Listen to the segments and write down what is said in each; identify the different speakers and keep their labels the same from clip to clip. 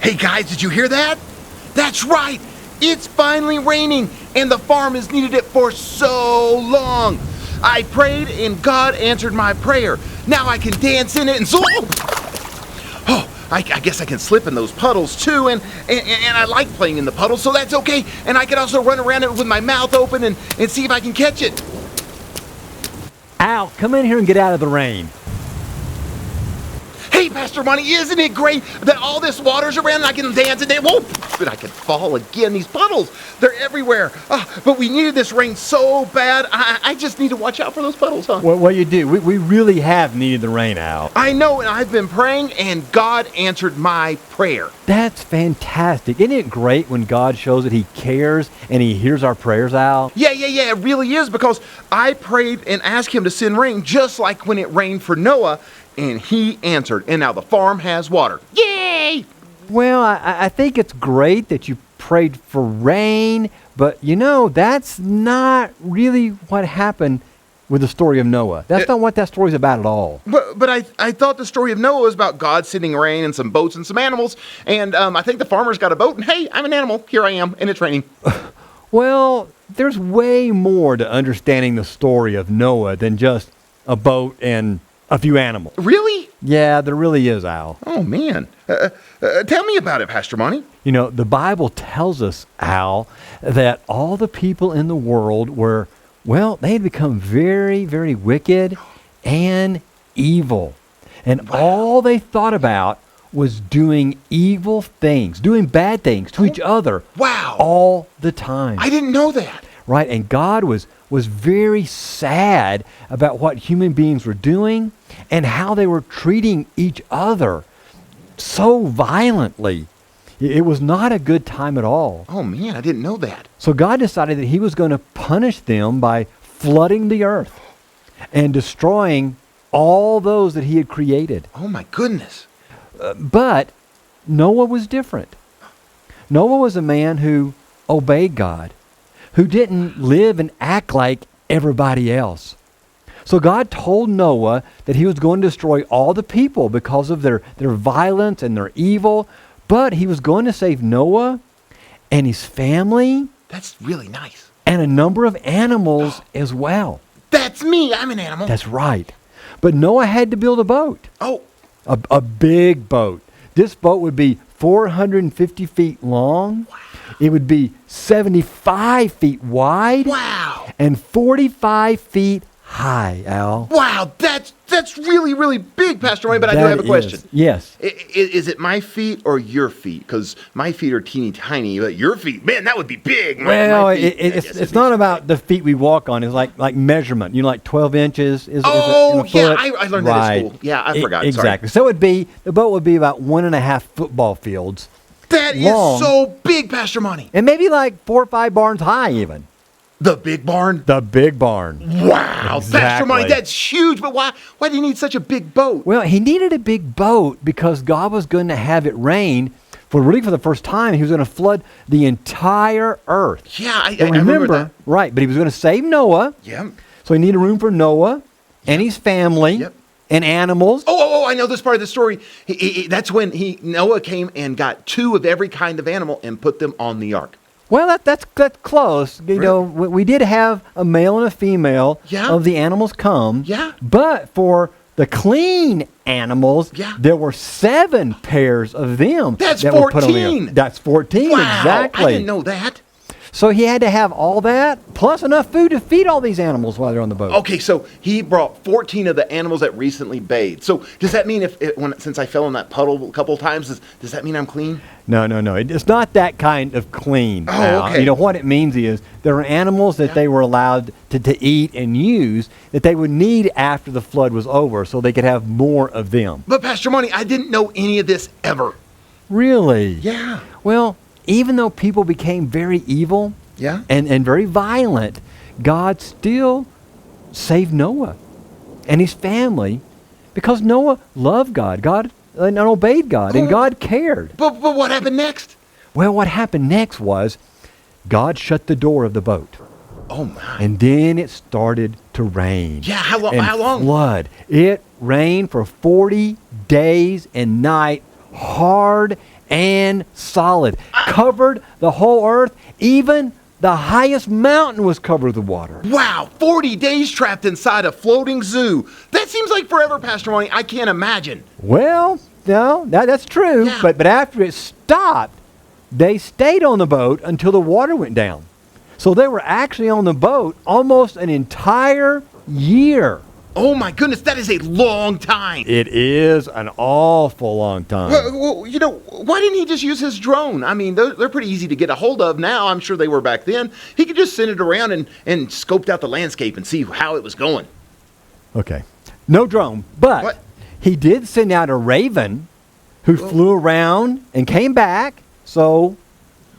Speaker 1: Hey guys, did you hear that? That's right! It's finally raining, and the farm has needed it for so long. I prayed, and God answered my prayer. Now I can dance in it and I guess I can slip in those puddles too, and I like playing in the puddles, so that's okay. And I can also run around it with my mouth open and see if I can catch it.
Speaker 2: Al, come in here and get out of the rain.
Speaker 1: Hey, Pastor Monty, isn't it great that all this water's around and I can dance and whoa, but I could fall again. These puddles, they're everywhere. But we needed this rain so bad. I just need to watch out for those puddles, huh?
Speaker 2: Well, you do. We really have needed the rain, Al.
Speaker 1: I know, and I've been praying, and God answered my prayer.
Speaker 2: That's fantastic. Isn't it great when God shows that He cares and He hears our prayers, Al?
Speaker 1: Yeah, it really is, because I prayed and asked Him to send rain just like when it rained for Noah, and He answered, and now the farm has water. Yay!
Speaker 2: Well, I think it's great that you prayed for rain, but that's not really what happened with the story of Noah. That's not what that story's about at all.
Speaker 1: But I thought the story of Noah was about God sending rain and some boats and some animals, and I think the farmer's got a boat, and hey, I'm an animal. Here I am, and it's raining.
Speaker 2: Well, there's way more to understanding the story of Noah than just a boat and a few animals.
Speaker 1: Really?
Speaker 2: Yeah, there really is, Al.
Speaker 1: Oh, man. Tell me about it, Pastor Monty.
Speaker 2: The Bible tells us, Al, that all the people in the world were, they had become very, very wicked and evil. And all they thought about was doing evil things, doing bad things to each other.
Speaker 1: Wow.
Speaker 2: All the time.
Speaker 1: I didn't know that.
Speaker 2: Right, and God was very sad about what human beings were doing and how they were treating each other so violently. It was not a good time at all.
Speaker 1: Oh man, I didn't know that.
Speaker 2: So God decided that He was going to punish them by flooding the earth and destroying all those that He had created.
Speaker 1: Oh my goodness.
Speaker 2: But Noah was different. Noah was a man who obeyed God, who didn't live and act like everybody else. So God told Noah that He was going to destroy all the people because of their violence and their evil, but He was going to save Noah and his family.
Speaker 1: That's really nice.
Speaker 2: And a number of animals as well.
Speaker 1: That's me. I'm an animal.
Speaker 2: That's right. But Noah had to build a boat.
Speaker 1: Oh.
Speaker 2: A big boat. This boat would be 450 feet long.
Speaker 1: Wow.
Speaker 2: It would be 75 feet wide.
Speaker 1: Wow.
Speaker 2: And 45 feet high, Al.
Speaker 1: Wow, that's really, really big, Pastor Monty, but I do have a question.
Speaker 2: Yes.
Speaker 1: Is it my feet or your feet? Because my feet are teeny tiny, but your feet, man, that would be big.
Speaker 2: My feet, it's not about the feet we walk on. It's like measurement. Like 12 inches is
Speaker 1: yeah,
Speaker 2: a foot.
Speaker 1: I learned that at school. Yeah, I forgot.
Speaker 2: Exactly.
Speaker 1: Sorry.
Speaker 2: So the boat would be about 1.5 football fields.
Speaker 1: That
Speaker 2: long,
Speaker 1: is so big, Pastor Monty.
Speaker 2: And maybe like 4 or 5 barns high even.
Speaker 1: The big barn?
Speaker 2: The big barn.
Speaker 1: Wow,
Speaker 2: exactly.
Speaker 1: Pastor Monty, that's huge, but why do you need such a big boat?
Speaker 2: Well, he needed a big boat because God was going to have it rain for the first time. He was going to flood the entire earth.
Speaker 1: Yeah, I remember that.
Speaker 2: Right, but He was going to save Noah.
Speaker 1: Yep.
Speaker 2: So He needed room for Noah and his family.
Speaker 1: Yep.
Speaker 2: And animals.
Speaker 1: Oh, I know this part of the story. That's when Noah came and got 2 of every kind of animal and put them on the ark.
Speaker 2: Well, that's close. We did have a male and a female of the animals come.
Speaker 1: Yeah.
Speaker 2: But for the clean animals, there were 7 pairs of them.
Speaker 1: That's
Speaker 2: that
Speaker 1: 14.
Speaker 2: Were put on the ark. That's 14,
Speaker 1: wow,
Speaker 2: exactly.
Speaker 1: I didn't know that.
Speaker 2: So he had to have all that, plus enough food to feed all these animals while they're on the boat.
Speaker 1: Okay, so he brought 14 of the animals that recently bathed. So does that mean since I fell in that puddle a couple of times, does that mean I'm clean?
Speaker 2: No. It's not that kind of clean.
Speaker 1: Oh, okay.
Speaker 2: What it means is there are animals that they were allowed to eat and use that they would need after the flood was over so they could have more of them.
Speaker 1: But Pastor Monty, I didn't know any of this ever.
Speaker 2: Really?
Speaker 1: Yeah.
Speaker 2: Well, even though people became very evil and very violent, God still saved Noah and his family because Noah loved God and obeyed God, and God cared.
Speaker 1: But what happened next?
Speaker 2: Well, what happened next was God shut the door of the boat.
Speaker 1: Oh, my.
Speaker 2: And then it started to rain.
Speaker 1: Yeah, how long?
Speaker 2: Flood. It rained for 40 days and nights, hard and solid. Covered the whole earth. Even the highest mountain was covered with water.
Speaker 1: Wow, 40 days trapped inside a floating zoo. That seems like forever, Pastor Monty. I can't imagine.
Speaker 2: Well, no, that's true.
Speaker 1: Yeah.
Speaker 2: But after it stopped, they stayed on the boat until the water went down. So they were actually on the boat almost an entire year.
Speaker 1: Oh my goodness, that is a long time.
Speaker 2: It is an awful long time.
Speaker 1: Well, why didn't he just use his drone? I mean, they're pretty easy to get a hold of now. I'm sure they were back then. He could just send it around and scoped out the landscape and see how it was going.
Speaker 2: Okay. No drone, but
Speaker 1: What?
Speaker 2: he did send out a raven who flew around and came back, so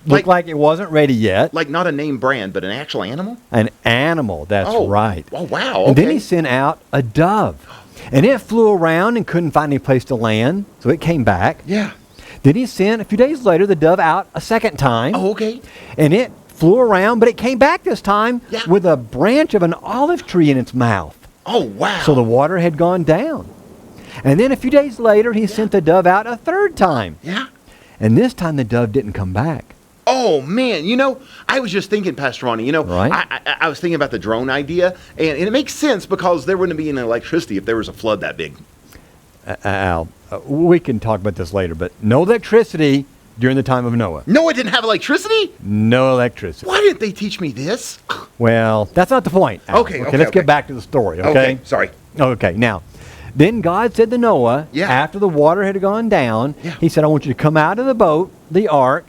Speaker 2: looked like it wasn't ready yet.
Speaker 1: Like not a name brand, but an actual animal?
Speaker 2: An animal, that's right.
Speaker 1: Oh, wow.
Speaker 2: And then
Speaker 1: okay.
Speaker 2: he sent out a dove. And it flew around and couldn't find any place to land, so it came back.
Speaker 1: Yeah.
Speaker 2: Then he sent, a few days later, the dove out a second time.
Speaker 1: Oh, okay.
Speaker 2: And it flew around, but it came back this time
Speaker 1: Yeah.
Speaker 2: with a branch of an olive tree in its mouth.
Speaker 1: Oh, wow.
Speaker 2: So the water had gone down. And then a few days later, he sent the dove out a third time.
Speaker 1: Yeah.
Speaker 2: And this time the dove didn't come back.
Speaker 1: Oh, man. I was just thinking, Pastor Ronnie,
Speaker 2: Right.
Speaker 1: I was thinking about the drone idea, and it makes sense because there wouldn't be any electricity if there was a flood that big.
Speaker 2: Al, we can talk about this later, but no electricity during the time of Noah.
Speaker 1: No, it didn't have electricity?
Speaker 2: No electricity.
Speaker 1: Why didn't they teach me this?
Speaker 2: Well, that's not the point, Al.
Speaker 1: Okay,
Speaker 2: let's
Speaker 1: okay.
Speaker 2: get back to the story, okay?
Speaker 1: Sorry.
Speaker 2: Okay, now, then God said to Noah,
Speaker 1: Yeah.
Speaker 2: after the water had gone down,
Speaker 1: Yeah.
Speaker 2: he said, I want you to come out of the boat, the ark,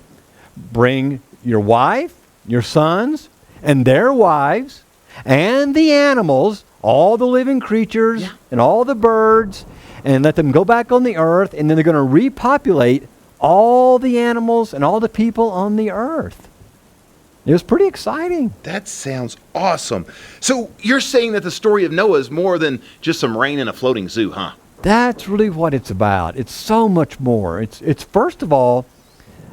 Speaker 2: bring your wife, your sons, and their wives, and the animals, all the living creatures,
Speaker 1: Yeah.
Speaker 2: and all the birds, and let them go back on the earth, and then they're going to repopulate all the animals and all the people on the earth. It was pretty exciting.
Speaker 1: That sounds awesome. So you're saying that the story of Noah is more than just some rain in a floating zoo, huh?
Speaker 2: That's really what it's about. It's so much more. It's first of all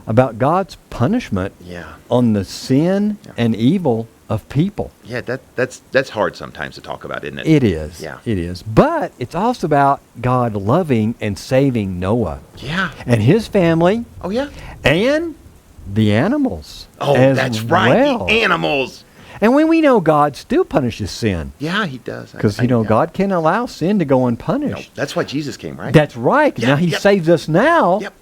Speaker 2: about God's punishment
Speaker 1: Yeah.
Speaker 2: on the sin and evil of people.
Speaker 1: Yeah, that's hard sometimes to talk about, isn't it?
Speaker 2: It is.
Speaker 1: Yeah.
Speaker 2: It is. But it's also about God loving and saving Noah
Speaker 1: Yeah.
Speaker 2: and his family
Speaker 1: Oh, yeah?
Speaker 2: and the animals.
Speaker 1: Oh,
Speaker 2: as
Speaker 1: that's right.
Speaker 2: well.
Speaker 1: The animals.
Speaker 2: And when we know God still punishes sin,
Speaker 1: Yeah, he does.
Speaker 2: because,
Speaker 1: I- yeah.
Speaker 2: God can't allow sin to go
Speaker 1: No,
Speaker 2: unpunished.
Speaker 1: that's why Jesus came, right?
Speaker 2: That's right.
Speaker 1: Yeah,
Speaker 2: Now he
Speaker 1: yep.
Speaker 2: saves us now
Speaker 1: Yep.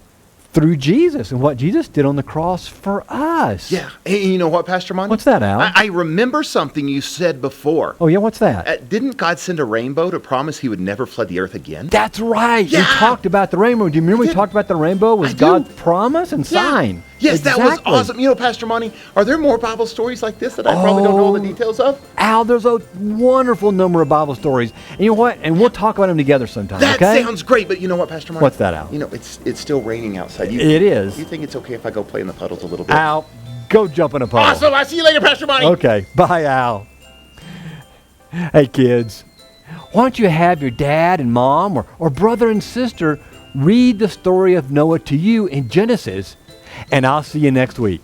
Speaker 2: through Jesus and what Jesus did on the cross for us.
Speaker 1: Yeah. Hey, you know what, Pastor Monty?
Speaker 2: What's that, Al?
Speaker 1: I remember something you said before.
Speaker 2: Oh, yeah, what's that?
Speaker 1: Didn't God send a rainbow to promise he would never flood the earth again?
Speaker 2: That's right.
Speaker 1: Yeah.
Speaker 2: We talked about the rainbow. Do you remember we
Speaker 1: did.
Speaker 2: talked about the rainbow was
Speaker 1: I do.
Speaker 2: God's promise and sign?
Speaker 1: Yes, that was
Speaker 2: Exactly.
Speaker 1: awesome. Pastor Monty, are there more Bible stories like this that I probably don't know all the details of?
Speaker 2: Al, there's a wonderful number of Bible stories. And you know what? And we'll talk about them together sometime,
Speaker 1: That
Speaker 2: okay?
Speaker 1: sounds great, but you know what, Pastor Monty?
Speaker 2: What's that, Al?
Speaker 1: It's still raining outside.
Speaker 2: It is.
Speaker 1: You think it's okay if I go play in the puddles a little bit?
Speaker 2: Al, go jump in a puddle.
Speaker 1: Awesome. I'll see you later, Pastor Monty.
Speaker 2: Okay. Bye, Al. Hey, kids. Why don't you have your dad and mom or brother and sister read the story of Noah to you in Genesis, and I'll see you next week.